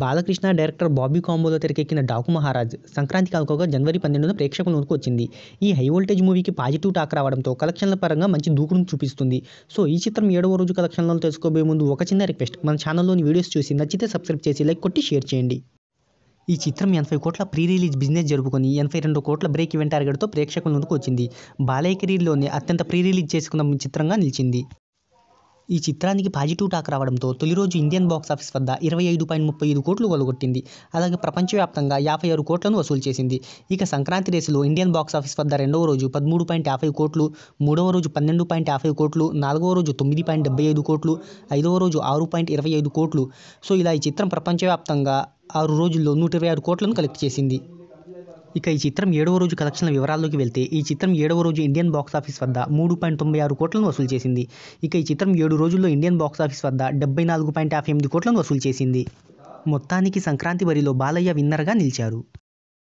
Balakrishna, director Bobby కాంబోలో తెరకెక్కిన 'డాకు మహారాజ్' సంక్రాంతి కానుకగా జనవరి 12న ప్రేక్షకుల ముందుకు వచ్చింది. ఈ హై వోల్టేజ్ మూవీకి పాజిటివ్ టాక్ రావడంతో కలెక్షన్ల పరంగా మంచి దూకుడును చూపిస్తుంది. సో ఈ చిత్రం 7వ రోజు కలెక్షన్లను తెలుసుకోబోయే ముందు ఒక చిన్న రిక్వెస్ట్, మన ఛానల్లోని వీడియోస్ చూసి నచ్చితే సబ్స్క్రైబ్ చేసి లైక్ కొట్టి షేర్ చేయండి. ఈ చిత్రం 80 కోట్ల ప్రీ రిలీజ్ బిజినెస్ జరుపుకొని 82 కోట్ల బ్రేక్ ఈవెన్ టార్గెట్తో ప్రేక్షకుల ముందుకు వచ్చింది. బాలయ్య కెరీర్లోనే అత్యంత ప్రీ రిలీజ్ చేసుకున్న చిత్రంగా నిలిచింది. ఈ చిత్రానికి పాజిటివ్ టాక్ రావడంతో తొలి రోజు ఇండియన్ బాక్స్ ఆఫీస్ వద్ద 25.35 కోట్లు కొల్లగొట్టింది. అలాగే ప్రపంచవ్యాప్తంగా 56 కోట్లను వసూలు చేసింది. ఇక సంక్రాంతి రేసులో ఇండియన్ బాక్స్ ఆఫీస్ వద్ద రెండవ రోజు 13.50 కోట్లు, మూడవ రోజు 12.50 కోట్లు, నాలుగవ రోజు 9.75 కోట్లు, ఐదవ రోజు 6.25 కోట్లు. సో ఇలా ఈ చిత్రం ప్రపంచవ్యాప్తంగా 6 రోజుల్లో 126 కోట్లను కలెక్ట్ చేసింది. ఇక ఈ చిత్రం 7వ రోజు కలెక్షన్ల వివరాల్లోకి వెళ్తే ఈ చిత్రం 7వ రోజు ఇండియన్ బాక్స్ ఆఫీస్ వద్ద 3.96 కోట్లను వసూలు చేసింది. ఇక ఈ చిత్రం 7 రోజుల్లో ఇండియన్ బాక్స్ ఆఫీస్ వద్ద 74.58 కోట్లను వసూలు చేసింది. మొత్తానికి సంక్రాంతి బరిలో బాలయ్య విన్నర్గా నిలిచారు.